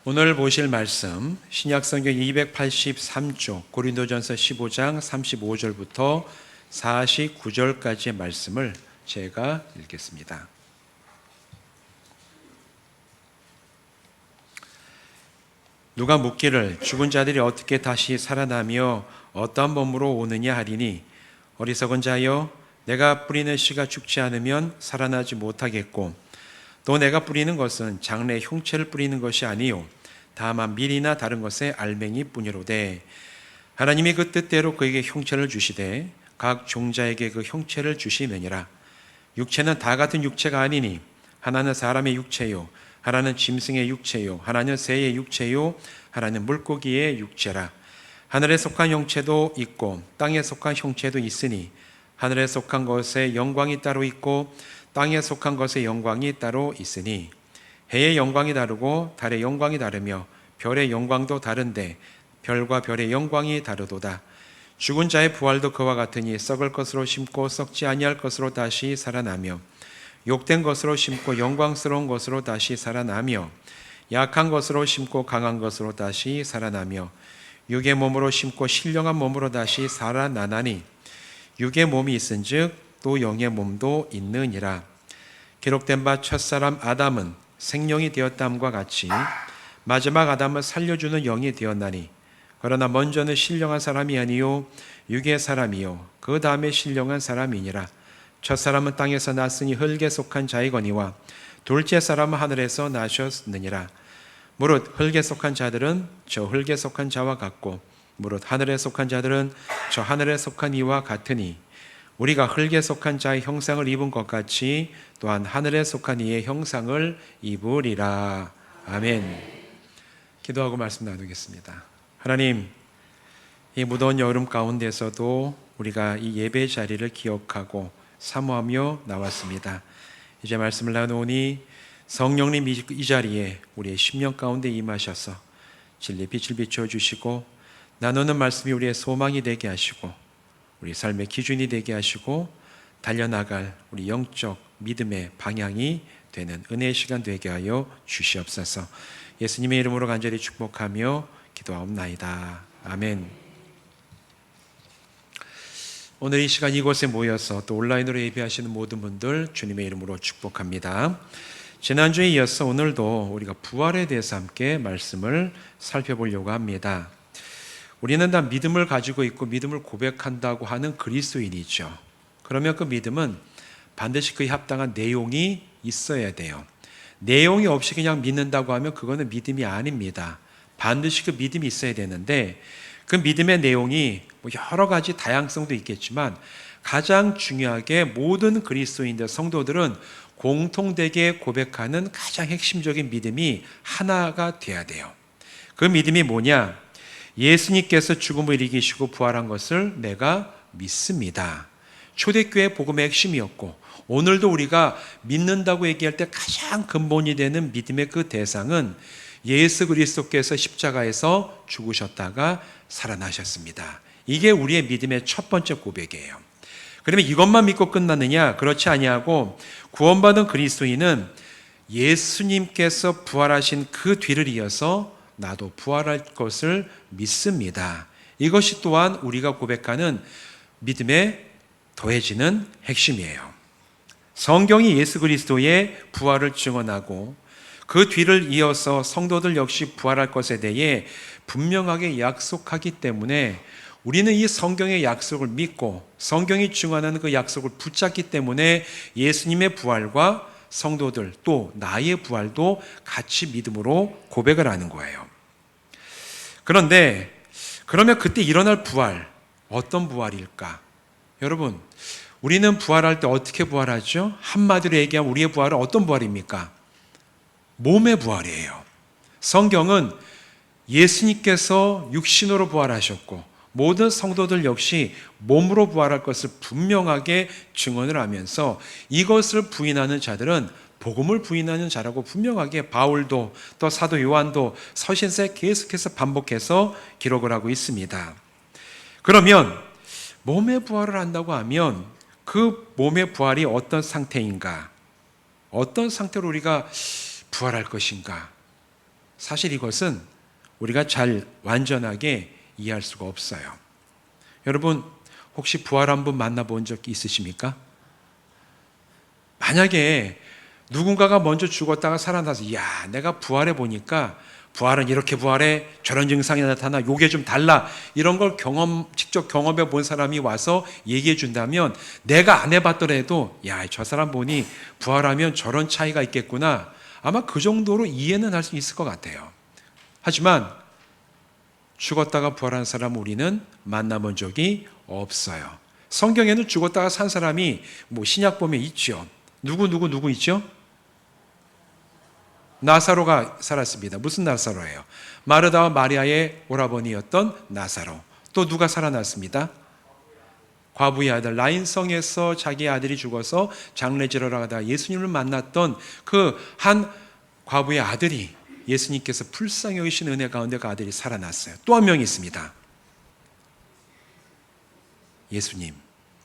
오늘 보실 말씀 신약성경 283쪽 고린도전서 15장 35절부터 49절까지의 말씀을 제가 읽겠습니다. 누가 묻기를 죽은 자들이 어떻게 다시 살아나며 어떠한 몸으로 오느냐 하리니 어리석은 자여 내가 뿌리는 씨가 죽지 않으면 살아나지 못하겠고 또 내가 뿌리는 것은 장래 흉체를 뿌리는 것이 아니요 다만 밀이나 다른 것의 알맹이 뿐이로되 하나님이 그 뜻대로 그에게 형체를 주시되 각 종자에게 그 형체를 주시느니라. 육체는 다 같은 육체가 아니니 하나는 사람의 육체요 하나는 짐승의 육체요 하나는 새의 육체요 하나는 물고기의 육체라. 하늘에 속한 형체도 있고 땅에 속한 형체도 있으니 하늘에 속한 것의 영광이 따로 있고 땅에 속한 것의 영광이 따로 있으니 해의 영광이 다르고 달의 영광이 다르며 별의 영광도 다른데 별과 별의 영광이 다르도다. 죽은 자의 부활도 그와 같으니 썩을 것으로 심고 썩지 아니할 것으로 다시 살아나며 욕된 것으로 심고 영광스러운 것으로 다시 살아나며 약한 것으로 심고 강한 것으로 다시 살아나며 육의 몸으로 심고 신령한 몸으로 다시 살아나나니 육의 몸이 있은즉 또 영의 몸도 있느니라. 기록된 바 첫사람 아담은 생령이 되었담과 같이 마지막 아담은 살려주는 영이 되었나니 그러나 먼저는 신령한 사람이 아니요 육의 사람이요 그 다음에 신령한 사람이니라. 첫사람은 땅에서 났으니 흙에 속한 자이거니와 둘째 사람은 하늘에서 나셨느니라. 무릇 흙에 속한 자들은 저 흙에 속한 자와 같고 무릇 하늘에 속한 자들은 저 하늘에 속한 이와 같으니 우리가 흙에 속한 자의 형상을 입은 것 같이 또한 하늘에 속한 이의 형상을 입으리라. 아멘. 기도하고 말씀 나누겠습니다. 하나님, 이 무더운 여름 가운데서도 우리가 이 예배 자리를 기억하고 사모하며 나왔습니다. 이제 말씀을 나누니 성령님 이 자리에 우리의 심령 가운데 임하셔서 진리 빛을 비춰주시고 나누는 말씀이 우리의 소망이 되게 하시고 우리 삶의 기준이 되게 하시고 달려나갈 우리 영적 믿음의 방향이 되는 은혜의 시간 되게 하여 주시옵소서. 예수님의 이름으로 간절히 축복하며 기도하옵나이다. 아멘. 오늘 이 시간 이곳에 모여서 또 온라인으로 예배하시는 모든 분들 주님의 이름으로 축복합니다. 지난주에 이어서 오늘도 우리가 부활에 대해서 함께 말씀을 살펴보려고 합니다. 우리는 다 믿음을 가지고 있고 믿음을 고백한다고 하는 그리스도인이죠. 그러면 그 믿음은 반드시 그에 합당한 내용이 있어야 돼요. 내용이 없이 그냥 믿는다고 하면 그거는 믿음이 아닙니다. 반드시 그 믿음이 있어야 되는데 그 믿음의 내용이 여러 가지 다양성도 있겠지만 가장 중요하게 모든 그리스도인들, 성도들은 공통되게 고백하는 가장 핵심적인 믿음이 하나가 돼야 돼요. 그 믿음이 뭐냐? 예수님께서 죽음을 이기시고 부활한 것을 내가 믿습니다. 초대교회 복음의 핵심이었고 오늘도 우리가 믿는다고 얘기할 때 가장 근본이 되는 믿음의 그 대상은 예수 그리스도께서 십자가에서 죽으셨다가 살아나셨습니다. 이게 우리의 믿음의 첫 번째 고백이에요. 그러면 이것만 믿고 끝났느냐? 그렇지 아니하고 구원받은 그리스도인은 예수님께서 부활하신 그 뒤를 이어서 나도 부활할 것을 믿습니다. 이것이 또한 우리가 고백하는 믿음에 더해지는 핵심이에요. 성경이 예수 그리스도의 부활을 증언하고 그 뒤를 이어서 성도들 역시 부활할 것에 대해 분명하게 약속하기 때문에 우리는 이 성경의 약속을 믿고 성경이 증언하는 그 약속을 붙잡기 때문에 예수님의 부활과 성도들 또 나의 부활도 같이 믿음으로 고백을 하는 거예요. 그런데 그러면 그때 일어날 부활, 어떤 부활일까? 여러분, 우리는 부활할 때 어떻게 부활하죠? 한마디로 얘기하면 우리의 부활은 어떤 부활입니까? 몸의 부활이에요. 성경은 예수님께서 육신으로 부활하셨고 모든 성도들 역시 몸으로 부활할 것을 분명하게 증언을 하면서 이것을 부인하는 자들은 복음을 부인하는 자라고 분명하게 바울도 또 사도 요한도 서신서에 계속해서 반복해서 기록을 하고 있습니다. 그러면 몸의 부활을 한다고 하면 그 몸의 부활이 어떤 상태인가? 어떤 상태로 우리가 부활할 것인가? 사실 이것은 우리가 잘 완전하게 이해할 수가 없어요. 여러분, 혹시 부활한 분 만나본 적 있으십니까? 만약에 누군가가 먼저 죽었다가 살아나서 내가 부활해 보니까 부활은 이렇게 부활해, 저런 증상이 나타나, 요게 좀 달라, 이런 걸 직접 경험해 본 사람이 와서 얘기해 준다면 내가 안 해봤더라도 저 사람 보니 부활하면 저런 차이가 있겠구나, 아마 그 정도로 이해는 할 수 있을 것 같아요. 하지만 죽었다가 부활한 사람 우리는 만나본 적이 없어요. 성경에는 죽었다가 산 사람이 신약 보면 있죠. 누구 있죠? 나사로가 살았습니다. 무슨 나사로예요? 마르다와 마리아의 오라버니였던 나사로. 또 누가 살아났습니다? 과부의 아들, 나인성에서 자기 아들이 죽어서 장례지러 가다가 예수님을 만났던 그 한 과부의 아들이, 예수님께서 불쌍히 여기신 은혜 가운데 그 아들이 살아났어요. 또 한 명이 있습니다. 예수님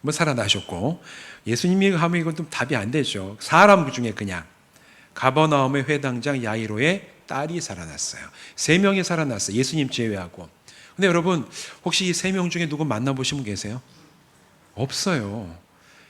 살아나셨고, 예수님이 하면 이건 좀 답이 안 되죠. 사람 중에 그냥 가버나움의 회당장 야이로의 딸이 살아났어요. 3명이 살아났어요. 예수님 제외하고. 근데 여러분, 혹시 이 3명 중에 누구 만나보신 분 계세요? 없어요.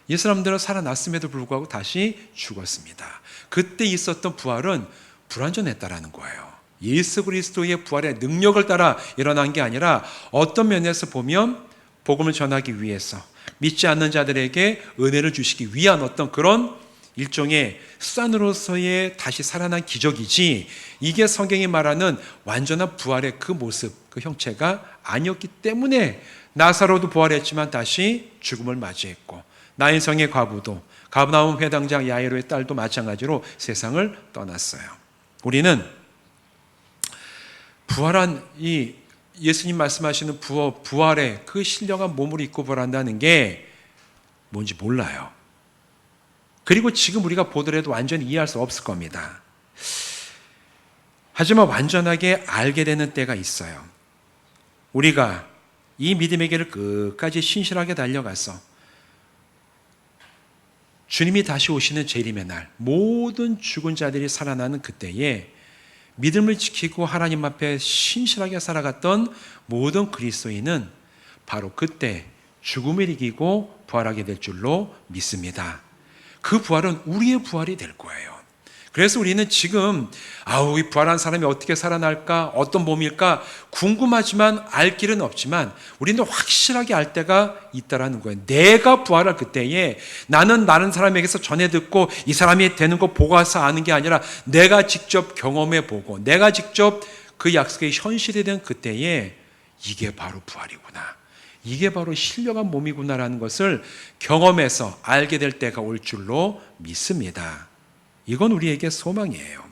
이 사람들은 살아났음에도 불구하고 다시 죽었습니다. 그때 있었던 부활은 불완전했다라는 거예요. 예수 그리스도의 부활의 능력을 따라 일어난 게 아니라 어떤 면에서 보면 복음을 전하기 위해서 믿지 않는 자들에게 은혜를 주시기 위한 어떤 그런 일종의 수단으로서의 다시 살아난 기적이지, 이게 성경이 말하는 완전한 부활의 그 모습, 그 형체가 아니었기 때문에 나사로도 부활했지만 다시 죽음을 맞이했고, 나인성의 과부도, 가버나움 회당장 야이로의 딸도 마찬가지로 세상을 떠났어요. 우리는 부활한 이 예수님 말씀하시는 부활의 그 신령한 몸을 입고 부활한다는 게 뭔지 몰라요. 그리고 지금 우리가 보더라도 완전히 이해할 수 없을 겁니다. 하지만 완전하게 알게 되는 때가 있어요. 우리가 이 믿음의 길을 끝까지 신실하게 달려가서 주님이 다시 오시는 재림의 날, 모든 죽은 자들이 살아나는 그때에 믿음을 지키고 하나님 앞에 신실하게 살아갔던 모든 그리스도인은 바로 그때 죽음을 이기고 부활하게 될 줄로 믿습니다. 그 부활은 우리의 부활이 될 거예요. 그래서 우리는 지금 이 부활한 사람이 어떻게 살아날까, 어떤 몸일까 궁금하지만 알 길은 없지만 우리는 확실하게 알 때가 있다라는 거예요. 내가 부활할 그때에 나는 다른 사람에게서 전해 듣고 이 사람이 되는 거 보고 와서 아는 게 아니라 내가 직접 경험해 보고 내가 직접 그 약속의 현실이 된 그때에 이게 바로 부활이구나, 이게 바로 신령한 몸이구나라는 것을 경험해서 알게 될 때가 올 줄로 믿습니다. 이건 우리에게 소망이에요.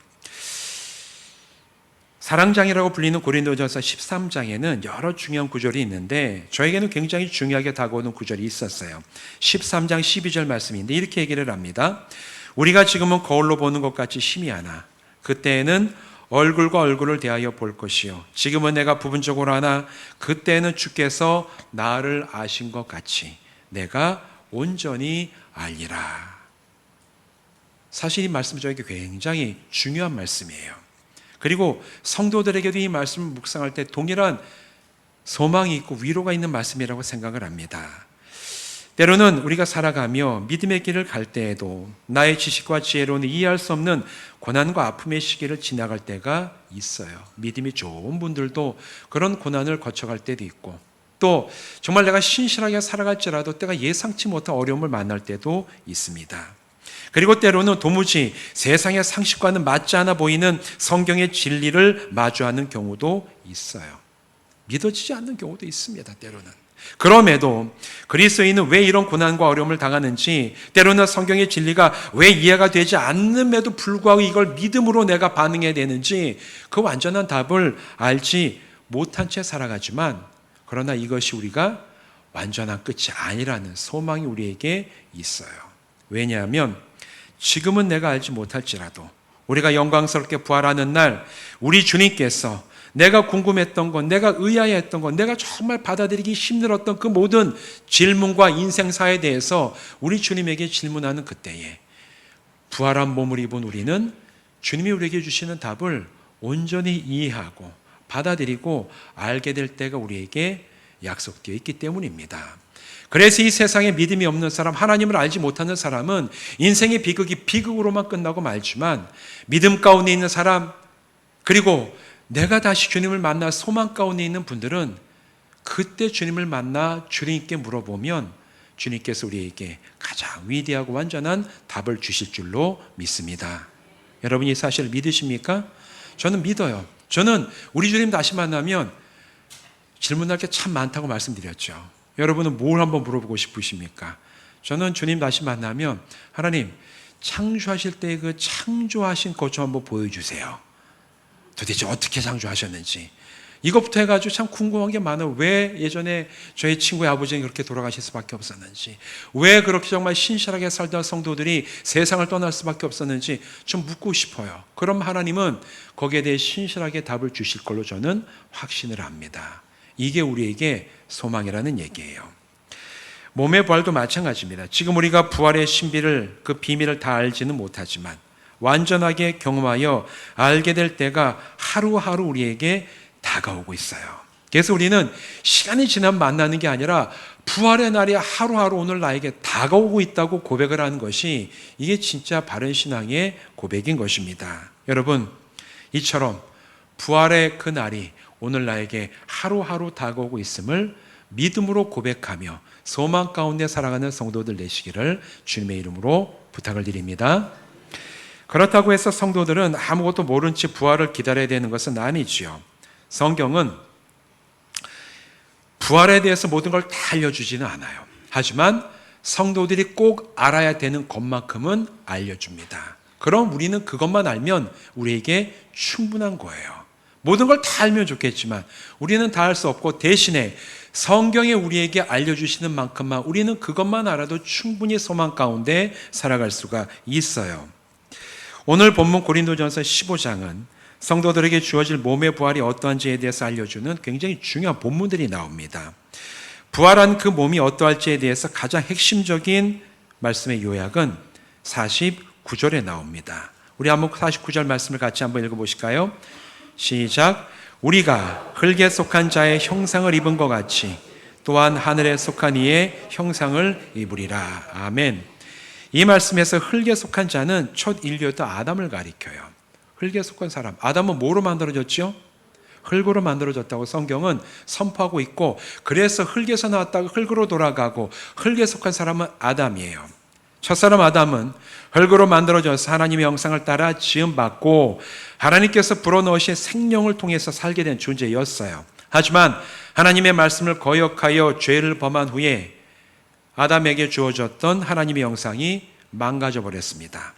사랑장이라고 불리는 고린도전서 13장에는 여러 중요한 구절이 있는데 저에게는 굉장히 중요하게 다가오는 구절이 있었어요. 13장 12절 말씀인데 이렇게 얘기를 합니다. 우리가 지금은 거울로 보는 것 같이 희미하나 그때에는 얼굴과 얼굴을 대하여 볼 것이요 지금은 내가 부분적으로 하나 그때는 주께서 나를 아신 것 같이 내가 온전히 알리라. 사실 이 말씀 저에게 굉장히 중요한 말씀이에요. 그리고 성도들에게도 이 말씀을 묵상할 때 동일한 소망이 있고 위로가 있는 말씀이라고 생각을 합니다. 때로는 우리가 살아가며 믿음의 길을 갈 때에도 나의 지식과 지혜로는 이해할 수 없는 고난과 아픔의 시기를 지나갈 때가 있어요. 믿음이 좋은 분들도 그런 고난을 거쳐갈 때도 있고, 또 정말 내가 신실하게 살아갈지라도 때가 예상치 못한 어려움을 만날 때도 있습니다. 그리고 때로는 도무지 세상의 상식과는 맞지 않아 보이는 성경의 진리를 마주하는 경우도 있어요. 믿어지지 않는 경우도 있습니다. 때로는. 그럼에도 그리스도인은 왜 이런 고난과 어려움을 당하는지, 때로는 성경의 진리가 왜 이해가 되지 않음에도 불구하고 이걸 믿음으로 내가 반응해야 되는지 그 완전한 답을 알지 못한 채 살아가지만, 그러나 이것이 우리가 완전한 끝이 아니라는 소망이 우리에게 있어요. 왜냐하면 지금은 내가 알지 못할지라도 우리가 영광스럽게 부활하는 날 우리 주님께서 내가 궁금했던 것, 내가 의아해했던 것, 내가 정말 받아들이기 힘들었던 그 모든 질문과 인생사에 대해서 우리 주님에게 질문하는 그때에 부활한 몸을 입은 우리는 주님이 우리에게 주시는 답을 온전히 이해하고 받아들이고 알게 될 때가 우리에게 약속되어 있기 때문입니다. 그래서 이 세상에 믿음이 없는 사람, 하나님을 알지 못하는 사람은 인생의 비극이 비극으로만 끝나고 말지만, 믿음 가운데 있는 사람, 그리고 내가 다시 주님을 만나 소망 가운데 있는 분들은 그때 주님을 만나 주님께 물어보면 주님께서 우리에게 가장 위대하고 완전한 답을 주실 줄로 믿습니다. 여러분 이 사실을 믿으십니까? 저는 믿어요. 저는 우리 주님 다시 만나면 질문할 게 참 많다고 말씀드렸죠. 여러분은 뭘 한번 물어보고 싶으십니까? 저는 주님 다시 만나면, 하나님 창조하실 때 그 창조하신 것 좀 한번 보여주세요. 도대체 어떻게 창조하셨는지. 이것부터 해가지고 참 궁금한 게 많아요. 왜 예전에 저희 친구의 아버지는 그렇게 돌아가실 수밖에 없었는지, 왜 그렇게 정말 신실하게 살던 성도들이 세상을 떠날 수밖에 없었는지 좀 묻고 싶어요. 그럼 하나님은 거기에 대해 신실하게 답을 주실 걸로 저는 확신을 합니다. 이게 우리에게 소망이라는 얘기예요. 몸의 부활도 마찬가지입니다. 지금 우리가 부활의 신비를, 그 비밀을 다 알지는 못하지만 완전하게 경험하여 알게 될 때가 하루하루 우리에게 다가오고 있어요. 그래서 우리는 시간이 지나면 만나는 게 아니라 부활의 날이 하루하루 오늘 나에게 다가오고 있다고 고백을 하는 것이, 이게 진짜 바른 신앙의 고백인 것입니다. 여러분, 이처럼 부활의 그 날이 오늘 나에게 하루하루 다가오고 있음을 믿음으로 고백하며 소망 가운데 살아가는 성도들 되시기를 주님의 이름으로 부탁을 드립니다. 그렇다고 해서 성도들은 아무것도 모른 채 부활을 기다려야 되는 것은 아니지요. 성경은 부활에 대해서 모든 걸 다 알려주지는 않아요. 하지만 성도들이 꼭 알아야 되는 것만큼은 알려줍니다. 그럼 우리는 그것만 알면 우리에게 충분한 거예요. 모든 걸 다 알면 좋겠지만 우리는 다 알 수 없고, 대신에 성경에 우리에게 알려주시는 만큼만, 우리는 그것만 알아도 충분히 소망 가운데 살아갈 수가 있어요. 오늘 본문 고린도전서 15장은 성도들에게 주어질 몸의 부활이 어떠한지에 대해서 알려주는 굉장히 중요한 본문들이 나옵니다. 부활한 그 몸이 어떠할지에 대해서 가장 핵심적인 말씀의 요약은 49절에 나옵니다. 우리 한번 49절 말씀을 같이 한번 읽어보실까요? 시작. 우리가 흙에 속한 자의 형상을 입은 것 같이 또한 하늘에 속한 이의 형상을 입으리라. 아멘. 이 말씀에서 흙에 속한 자는 첫 인류였던 아담을 가리켜요. 흙에 속한 사람, 아담은 뭐로 만들어졌죠? 흙으로 만들어졌다고 성경은 선포하고 있고, 그래서 흙에서 나왔다가 흙으로 돌아가고, 흙에 속한 사람은 아담이에요. 첫사람 아담은 흙으로 만들어져서 하나님의 형상을 따라 지음받고 하나님께서 불어넣으신 생명을 통해서 살게 된 존재였어요. 하지만 하나님의 말씀을 거역하여 죄를 범한 후에 아담에게 주어졌던 하나님의 형상이 망가져 버렸습니다.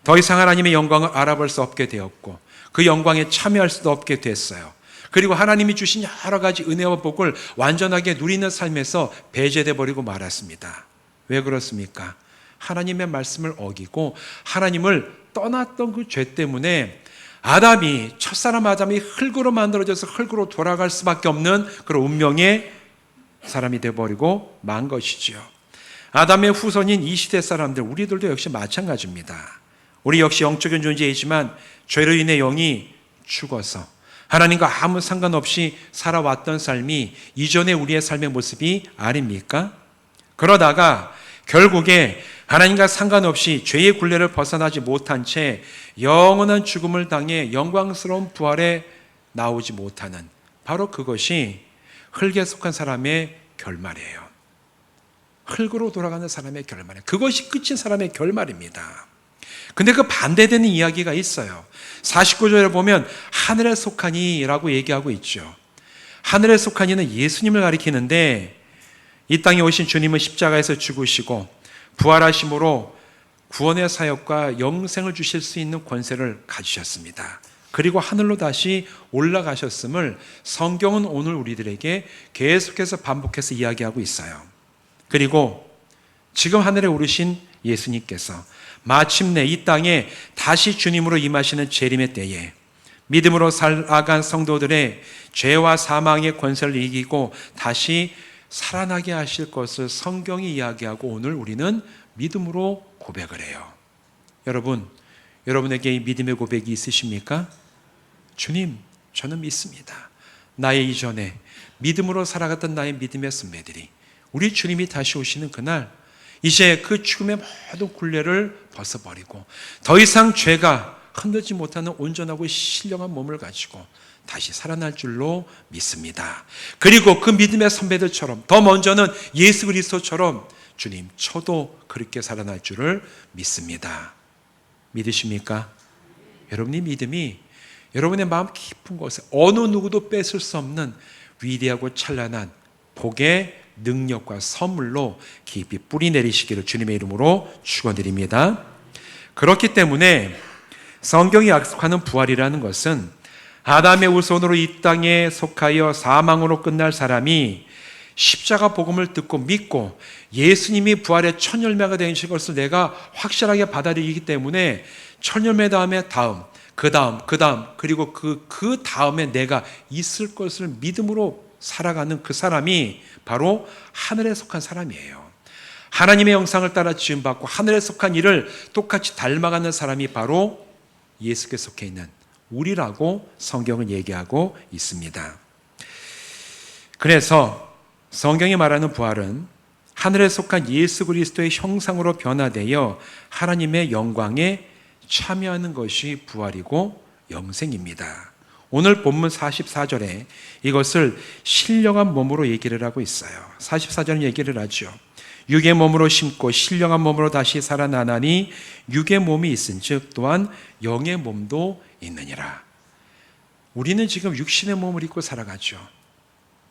더 이상 하나님의 영광을 알아볼 수 없게 되었고, 그 영광에 참여할 수도 없게 됐어요. 그리고 하나님이 주신 여러 가지 은혜와 복을 완전하게 누리는 삶에서 배제돼 버리고 말았습니다. 왜 그렇습니까? 하나님의 말씀을 어기고 하나님을 떠났던 그 죄 때문에 첫사람 아담이 흙으로 만들어져서 흙으로 돌아갈 수밖에 없는 그런 운명의 사람이 되어버리고 만 것이지요. 아담의 후손인 이 시대 사람들, 우리들도 역시 마찬가지입니다. 우리 역시 영적인 존재이지만 죄로 인해 영이 죽어서 하나님과 아무 상관없이 살아왔던 삶이 이전의 우리의 삶의 모습이 아닙니까? 그러다가 결국에 하나님과 상관없이 죄의 굴레를 벗어나지 못한 채 영원한 죽음을 당해 영광스러운 부활에 나오지 못하는, 바로 그것이 흙에 속한 사람의 결말이에요. 흙으로 돌아가는 사람의 결말이에요. 그것이 끝인 사람의 결말입니다. 근데 그 반대되는 이야기가 있어요. 49절에 보면 하늘에 속하니 라고 얘기하고 있죠. 하늘에 속하니는 예수님을 가리키는데, 이 땅에 오신 주님은 십자가에서 죽으시고 부활하심으로 구원의 사역과 영생을 주실 수 있는 권세를 가지셨습니다. 그리고 하늘로 다시 올라가셨음을 성경은 오늘 우리들에게 계속해서 반복해서 이야기하고 있어요. 그리고 지금 하늘에 오르신 예수님께서 마침내 이 땅에 다시 주님으로 임하시는 재림의 때에 믿음으로 살아간 성도들의 죄와 사망의 권세를 이기고 다시 살아나게 하실 것을 성경이 이야기하고 오늘 우리는 믿음으로 고백을 해요. 여러분, 여러분에게 이 믿음의 고백이 있으십니까? 주님, 저는 믿습니다. 나의 이전에 믿음으로 살아갔던 나의 믿음의 선배들이 우리 주님이 다시 오시는 그날 이제 그 죽음의 모든 굴레를 벗어버리고 더 이상 죄가 흔들지 못하는 온전하고 신령한 몸을 가지고 다시 살아날 줄로 믿습니다. 그리고 그 믿음의 선배들처럼 더 먼저는 예수 그리스도처럼 주님, 저도 그렇게 살아날 줄을 믿습니다. 믿으십니까? 여러분의 믿음이 여러분의 마음 깊은 곳에 어느 누구도 뺏을 수 없는 위대하고 찬란한 복의 능력과 선물로 깊이 뿌리 내리시기를 주님의 이름으로 축원드립니다. 그렇기 때문에 성경이 약속하는 부활이라는 것은 아담의 후손으로 이 땅에 속하여 사망으로 끝날 사람이 십자가 복음을 듣고 믿고 예수님이 부활의 첫 열매가 되신 것을 내가 확실하게 받아들이기 때문에 첫 열매 다음에 그 다음 그리고 그 다음에 내가 있을 것을 믿음으로 살아가는 그 사람이 바로 하늘에 속한 사람이에요. 하나님의 형상을 따라 지음받고 하늘에 속한 이를 똑같이 닮아가는 사람이 바로 예수께 속해 있는 우리라고 성경은 얘기하고 있습니다. 그래서 성경이 말하는 부활은 하늘에 속한 예수 그리스도의 형상으로 변화되어 하나님의 영광에 참여하는 것이 부활이고 영생입니다. 오늘 본문 44절에 이것을 신령한 몸으로 얘기를 하고 있어요. 44절은 얘기를 하죠. 육의 몸으로 심고 신령한 몸으로 다시 살아나나니 육의 몸이 있은즉 또한 영의 몸도 있느니라. 우리는 지금 육신의 몸을 입고 살아가죠.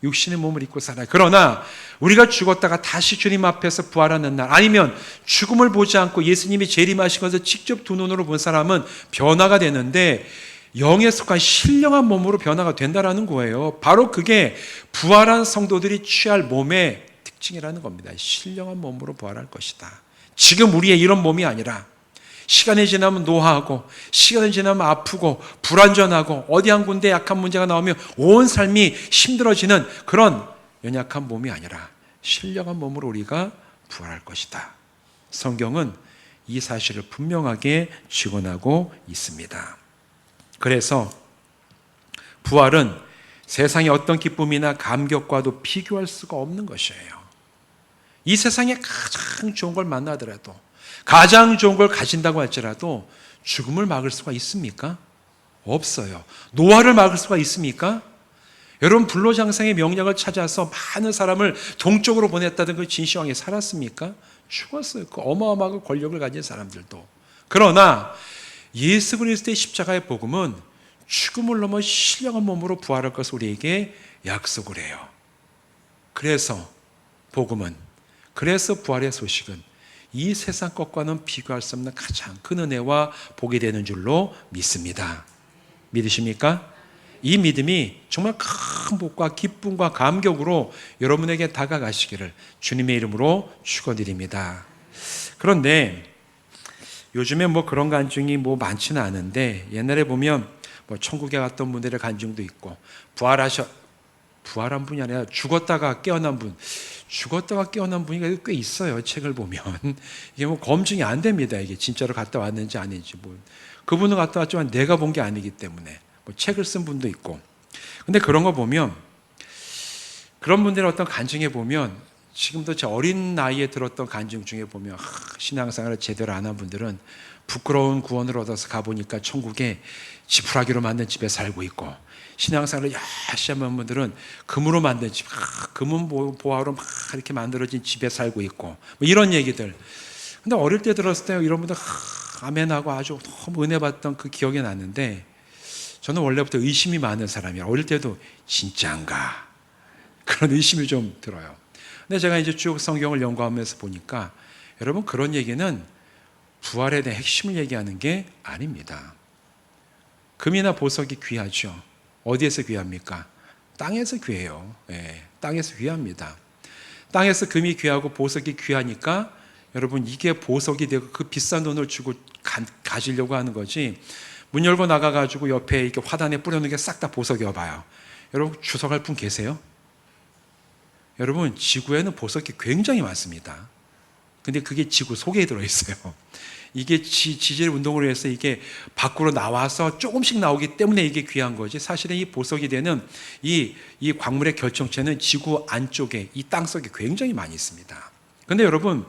육신의 몸을 입고 살아요. 그러나 우리가 죽었다가 다시 주님 앞에서 부활하는 날, 아니면 죽음을 보지 않고 예수님이 재림하신 것을 직접 두 눈으로 본 사람은 변화가 되는데 영에 속한 신령한 몸으로 변화가 된다라는 거예요. 바로 그게 부활한 성도들이 취할 몸의 특징이라는 겁니다. 신령한 몸으로 부활할 것이다. 지금 우리의 이런 몸이 아니라 시간이 지나면 노화하고 시간이 지나면 아프고 불완전하고 어디 한 군데 약한 문제가 나오면 온 삶이 힘들어지는 그런 연약한 몸이 아니라 신령한 몸으로 우리가 부활할 것이다. 성경은 이 사실을 분명하게 증언하고 있습니다. 그래서 부활은 세상의 어떤 기쁨이나 감격과도 비교할 수가 없는 것이에요. 이 세상에 가장 좋은 걸 만나더라도, 가장 좋은 걸 가진다고 할지라도 죽음을 막을 수가 있습니까? 없어요. 노화를 막을 수가 있습니까? 여러분, 불로장생의 명령을 찾아서 많은 사람을 동쪽으로 보냈다던 그 진시황이 살았습니까? 죽었어요. 그 어마어마한 권력을 가진 사람들도. 그러나 예수 그리스도의 십자가의 복음은 죽음을 넘어 신령한 몸으로 부활할 것을 우리에게 약속을 해요. 그래서 복음은, 그래서 부활의 소식은 이 세상 것과는 비교할 수 없는 가장 큰 은혜와 복이 되는 줄로 믿습니다. 믿으십니까? 이 믿음이 정말 큰 복과 기쁨과 감격으로 여러분에게 다가가시기를 주님의 이름으로 축원드립니다. 그런데 요즘에 그런 간증이 많지는 않은데, 옛날에 보면 천국에 갔던 분들의 간증도 있고, 부활한 분이 아니라 죽었다가 깨어난 분이 꽤 있어요. 책을 보면 이게 검증이 안 됩니다. 이게 진짜로 갔다 왔는지 아닌지. 그분은 갔다 왔지만 내가 본 게 아니기 때문에 책을 쓴 분도 있고. 근데 그런 거 보면, 그런 분들의 어떤 간증에 보면, 지금도 제 어린 나이에 들었던 간증 중에 보면 신앙생활을 제대로 안 한 분들은 부끄러운 구원을 얻어서 가보니까 천국에 지푸라기로 만든 집에 살고 있고, 신앙생활을 열심히 한 분들은 금으로 만든 집, 금은 보화로 막 이렇게 만들어진 집에 살고 있고, 이런 얘기들. 근데 어릴 때 들었을 때 이런 분들 아멘하고 아주 너무 은혜 받던 그 기억이 나는데, 저는 원래부터 의심이 많은 사람이에요. 어릴 때도 진짜인가? 그런 의심이 좀 들어요. 근데 제가 이제 쭉 성경을 연구하면서 보니까, 여러분, 그런 얘기는 부활에 대한 핵심을 얘기하는 게 아닙니다. 금이나 보석이 귀하죠. 어디에서 귀합니까? 땅에서 귀해요. 땅에서 귀합니다. 땅에서 금이 귀하고 보석이 귀하니까 여러분, 이게 보석이 되고 그 비싼 돈을 주고 가지려고 하는 거지, 문 열고 나가가지고 옆에 이렇게 화단에 뿌려놓은 게 싹 다 보석이어봐요. 여러분, 주석할 분 계세요? 여러분, 지구에는 보석이 굉장히 많습니다. 근데 그게 지구 속에 들어있어요. 이게 지질 운동으로 해서 이게 밖으로 나와서 조금씩 나오기 때문에 이게 귀한 거지. 사실은 이 보석이 되는 이 광물의 결정체는 지구 안쪽에 이 땅속에 굉장히 많이 있습니다. 근데 여러분,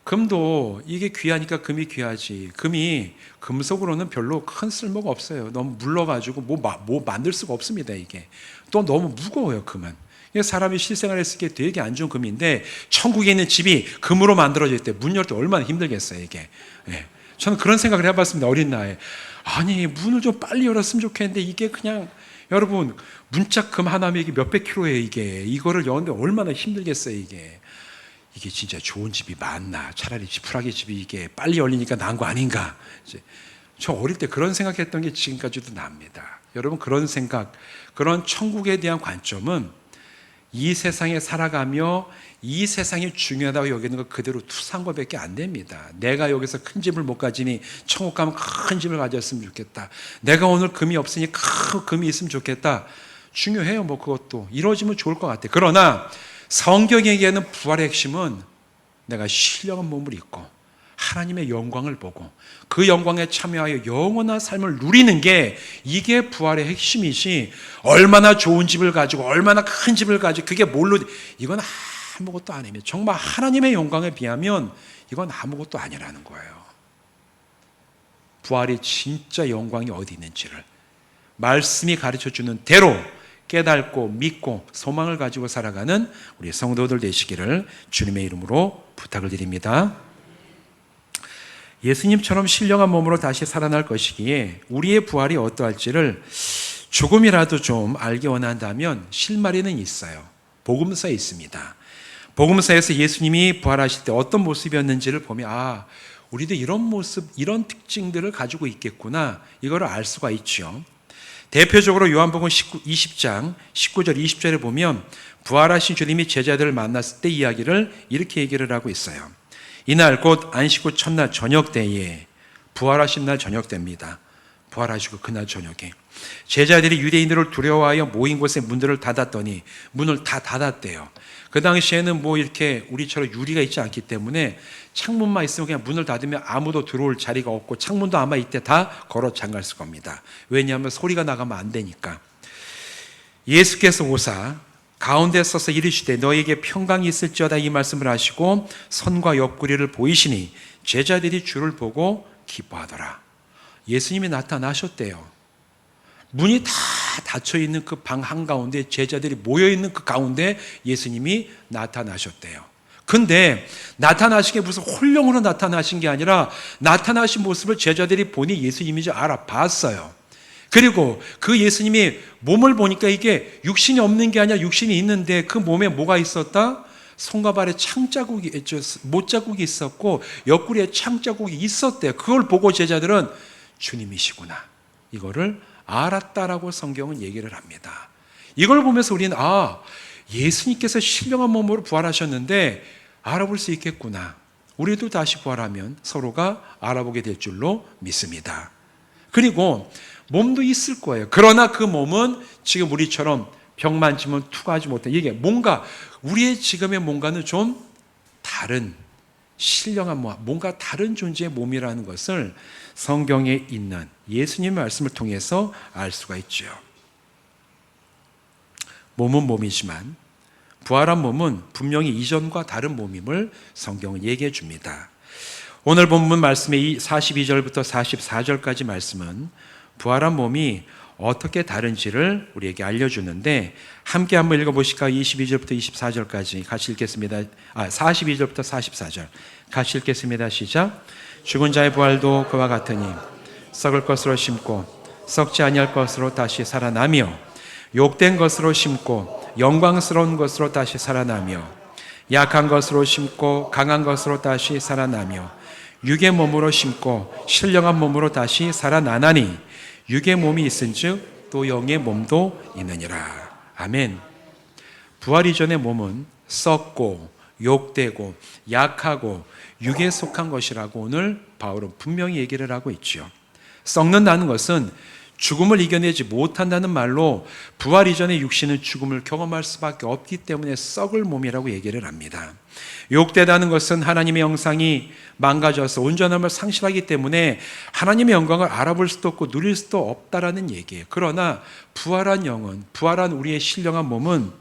금도 이게 귀하니까 금이 귀하지. 금이 금속으로는 별로 큰 쓸모가 없어요. 너무 물러가지고 뭐 만들 수가 없습니다. 이게 또 너무 무거워요. 금은. 사람이 실생활에 쓰기에 되게 안 좋은 금인데 천국에 있는 집이 금으로 만들어져 있대. 문 열 때 얼마나 힘들겠어요 이게. 예. 저는 그런 생각을 해봤습니다. 어린 나이에. 아니 문을 좀 빨리 열었으면 좋겠는데 이게 그냥 여러분 문짝 금 하나면 이게 몇백 킬로예요 이게. 이거를 여는데 얼마나 힘들겠어요 이게. 이게 진짜 좋은 집이 많나. 차라리 지푸라기 집이 이게 빨리 열리니까 나은 거 아닌가. 저 어릴 때 그런 생각했던 게 지금까지도 납니다. 여러분 그런 생각, 그런 천국에 대한 관점은 이 세상에 살아가며 이 세상이 중요하다고 여기는 거 그대로 투사한 것밖에 안 됩니다. 내가 여기서 큰 집을 못 가지니 천국 가면 큰 집을 가졌으면 좋겠다. 내가 오늘 금이 없으니 큰 금이 있으면 좋겠다. 중요해요. 뭐 그것도 이루어지면 좋을 것 같아요. 그러나 성경이 얘기하는 부활의 핵심은 내가 신령한 몸을 입고 하나님의 영광을 보고 그 영광에 참여하여 영원한 삶을 누리는 게 이게 부활의 핵심이지, 얼마나 좋은 집을 가지고 얼마나 큰 집을 가지고 그게 뭘로, 이건 아무것도 아닙니다. 정말 하나님의 영광에 비하면 이건 아무것도 아니라는 거예요. 부활의 진짜 영광이 어디 있는지를 말씀이 가르쳐주는 대로 깨닫고 믿고 소망을 가지고 살아가는 우리 성도들 되시기를 주님의 이름으로 부탁을 드립니다. 예수님처럼 신령한 몸으로 다시 살아날 것이기에 우리의 부활이 어떠할지를 조금이라도 좀 알기 원한다면 실마리는 있어요. 복음서에 있습니다. 복음서에서 예수님이 부활하실 때 어떤 모습이었는지를 보면 우리도 이런 모습, 이런 특징들을 가지고 있겠구나, 이거를 알 수가 있죠. 대표적으로 요한복음 20장 19절 20절에 보면 부활하신 주님이 제자들을 만났을 때 이야기를 이렇게 얘기를 하고 있어요. 이날 곧 안식 후 첫날 저녁 때에, 부활하신 날 저녁 때입니다. 부활하시고 그날 저녁에 제자들이 유대인들을 두려워하여 모인 곳에 문들을 닫았더니 문을 다 닫았대요. 그 당시에는 뭐 이렇게 우리처럼 유리가 있지 않기 때문에 창문만 있으면 그냥 문을 닫으면 아무도 들어올 자리가 없고 창문도 아마 이때 다 걸어 잠갔을 겁니다. 왜냐하면 소리가 나가면 안 되니까. 예수께서 오사 가운데 서서 이르시되 너에게 평강이 있을지어다, 이 말씀을 하시고 선과 옆구리를 보이시니 제자들이 주를 보고 기뻐하더라. 예수님이 나타나셨대요. 문이 다 닫혀있는 그 방 한가운데 제자들이 모여있는 그 가운데 예수님이 나타나셨대요. 근데 나타나신 게 무슨 홀령으로 나타나신 게 아니라 나타나신 모습을 제자들이 보니 예수님인 줄 알아봤어요. 그리고 그 예수님이 몸을 보니까 이게 육신이 없는 게 아니라 육신이 있는데 그 몸에 뭐가 있었다? 손과 발에 창자국이 있죠. 못자국이 있었고 옆구리에 창자국이 있었대요. 그걸 보고 제자들은 주님이시구나, 이거를 알았다라고 성경은 얘기를 합니다. 이걸 보면서 우리는 예수님께서 신령한 몸으로 부활하셨는데 알아볼 수 있겠구나. 우리도 다시 부활하면 서로가 알아보게 될 줄로 믿습니다. 그리고 몸도 있을 거예요. 그러나 그 몸은 지금 우리처럼 병 만지면 투과하지 못해. 이게 뭔가 우리의 지금의 뭔가는 좀 다른 신령한 몸, 뭔가 다른 존재의 몸이라는 것을 성경에 있는 예수님의 말씀을 통해서 알 수가 있죠. 몸은 몸이지만 부활한 몸은 분명히 이전과 다른 몸임을 성경은 얘기해 줍니다. 오늘 본문 말씀의 42절부터 44절까지 말씀은 부활한 몸이 어떻게 다른지를 우리에게 알려주는데, 함께 한번 읽어보실까요? 22절부터 24절까지 같이 읽겠습니다. 42절부터 44절 같이 읽겠습니다. 시작. 죽은 자의 부활도 그와 같으니 썩을 것으로 심고 썩지 아니할 것으로 다시 살아나며 욕된 것으로 심고 영광스러운 것으로 다시 살아나며 약한 것으로 심고 강한 것으로 다시 살아나며 육의 몸으로 심고 신령한 몸으로 다시 살아나나니 육의 몸이 있은즉 또 영의 몸도 있느니라. 아멘. 부활 이전의 몸은 썩고 욕되고 약하고 육에 속한 것이라고 오늘 바울은 분명히 얘기를 하고 있죠. 썩는다는 것은 죽음을 이겨내지 못한다는 말로 부활 이전의 육신은 죽음을 경험할 수밖에 없기 때문에 썩을 몸이라고 얘기를 합니다. 욕되다는 것은 하나님의 형상이 망가져서 온전함을 상실하기 때문에 하나님의 영광을 알아볼 수도 없고 누릴 수도 없다라는 얘기예요. 그러나 부활한 영은, 부활한 우리의 신령한 몸은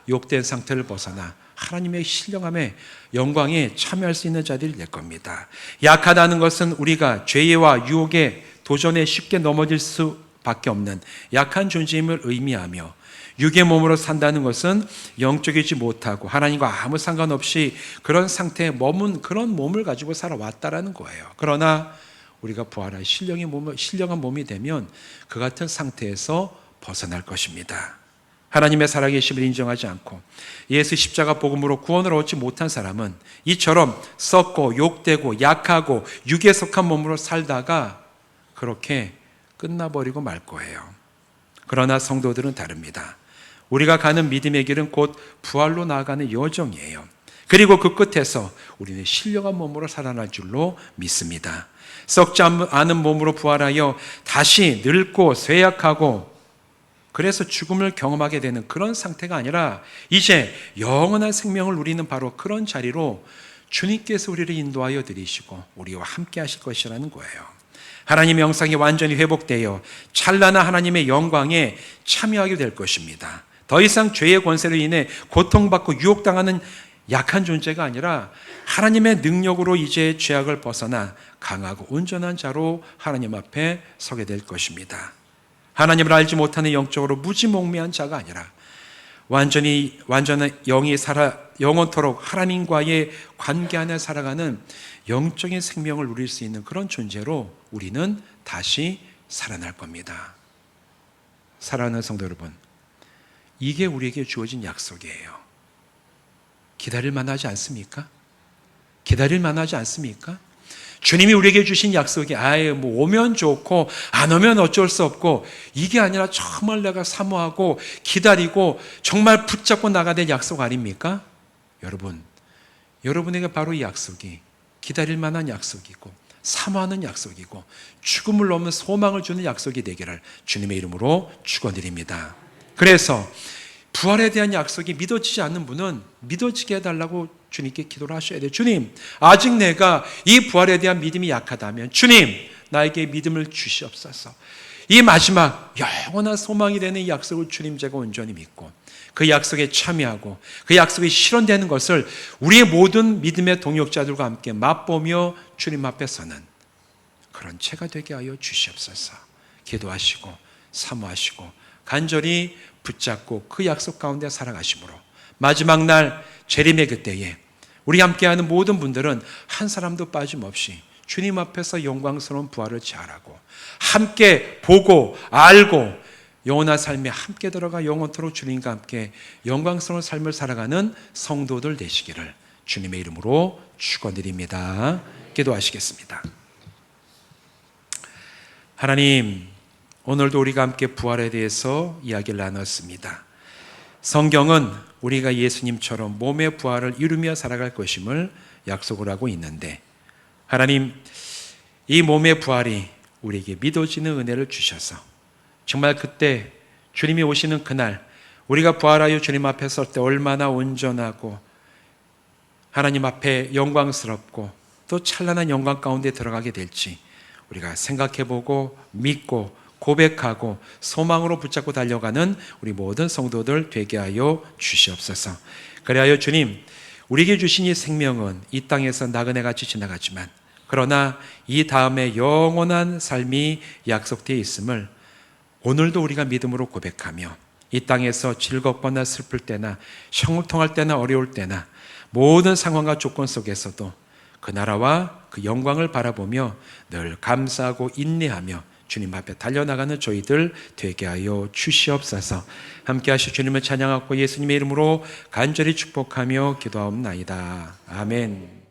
욕된 상태를 벗어나 하나님의 신령함에 영광에 참여할 수 있는 자들이 될 겁니다. 약하다는 것은 우리가 죄와 유혹에 도전에 쉽게 넘어질 수밖에 없는 약한 존재임을 의미하며, 육의 몸으로 산다는 것은 영적이지 못하고 하나님과 아무 상관없이 그런 상태에 머문 그런 몸을 가지고 살아왔다라는 거예요. 그러나 우리가 부활한 신령한 몸이 되면 그 같은 상태에서 벗어날 것입니다. 하나님의 살아계심을 인정하지 않고 예수 십자가 복음으로 구원을 얻지 못한 사람은 이처럼 썩고 욕되고 약하고 육에 속한 몸으로 살다가 그렇게 끝나버리고 말 거예요. 그러나 성도들은 다릅니다. 우리가 가는 믿음의 길은 곧 부활로 나아가는 여정이에요. 그리고 그 끝에서 우리는 신령한 몸으로 살아날 줄로 믿습니다. 썩지 않은 몸으로 부활하여 다시 늙고 쇠약하고 그래서 죽음을 경험하게 되는 그런 상태가 아니라 이제 영원한 생명을 누리는 바로 그런 자리로 주님께서 우리를 인도하여 드리시고 우리와 함께 하실 것이라는 거예요. 하나님의 형상이 완전히 회복되어 찬란한 하나님의 영광에 참여하게 될 것입니다. 더 이상 죄의 권세로 인해 고통받고 유혹당하는 약한 존재가 아니라 하나님의 능력으로 이제 죄악을 벗어나 강하고 온전한 자로 하나님 앞에 서게 될 것입니다. 하나님을 알지 못하는 영적으로 무지몽매한 자가 아니라 완전한 영이 영원토록 하나님과의 관계 안에 살아가는 영적인 생명을 누릴 수 있는 그런 존재로 우리는 다시 살아날 겁니다. 사랑하는 성도 여러분, 이게 우리에게 주어진 약속이에요. 기다릴 만하지 않습니까? 기다릴 만하지 않습니까? 주님이 우리에게 주신 약속이 오면 좋고 안 오면 어쩔 수 없고 이게 아니라 정말 내가 사모하고 기다리고 정말 붙잡고 나가야 될 약속 아닙니까? 여러분에게 바로 이 약속이 기다릴 만한 약속이고 사모하는 약속이고 죽음을 넘는 소망을 주는 약속이 되기를 주님의 이름으로 축원드립니다. 그래서 부활에 대한 약속이 믿어지지 않는 분은 믿어지게 해달라고 주님께 기도를 하셔야 돼요. 주님, 아직 내가 이 부활에 대한 믿음이 약하다면 주님, 나에게 믿음을 주시옵소서. 이 마지막 영원한 소망이 되는 이 약속을 주님 제가 온전히 믿고 그 약속에 참여하고 그 약속이 실현되는 것을 우리의 모든 믿음의 동역자들과 함께 맛보며 주님 앞에 서는 그런 채가 되게 하여 주시옵소서. 기도하시고 사모하시고 간절히 붙잡고 그 약속 가운데 살아가심으로 마지막 날 재림의 그때에 우리 함께하는 모든 분들은 한 사람도 빠짐없이 주님 앞에서 영광스러운 부활을 체하라고 함께 보고 알고 영원한 삶에 함께 들어가 영원토록 주님과 함께 영광스러운 삶을 살아가는 성도들 되시기를 주님의 이름으로 축원드립니다. 기도하시겠습니다. 하나님, 오늘도 우리가 함께 부활에 대해서 이야기를 나눴습니다. 성경은 우리가 예수님처럼 몸의 부활을 이루며 살아갈 것임을 약속을 하고 있는데 하나님, 이 몸의 부활이 우리에게 믿어지는 은혜를 주셔서 정말 그때 주님이 오시는 그날 우리가 부활하여 주님 앞에 설 때 얼마나 온전하고 하나님 앞에 영광스럽고 또 찬란한 영광 가운데 들어가게 될지 우리가 생각해보고 믿고 고백하고 소망으로 붙잡고 달려가는 우리 모든 성도들 되게 하여 주시옵소서. 그리하여 주님, 우리에게 주신 이 생명은 이 땅에서 나그네같이 지나가지만 그러나 이 다음에 영원한 삶이 약속되어 있음을 오늘도 우리가 믿음으로 고백하며 이 땅에서 즐겁거나 슬플 때나 형통할 때나 어려울 때나 모든 상황과 조건 속에서도 그 나라와 그 영광을 바라보며 늘 감사하고 인내하며 주님 앞에 달려나가는 저희들 되게 하여 주시옵소서. 함께 하실 주님을 찬양하고 예수님의 이름으로 간절히 축복하며 기도하옵나이다. 아멘.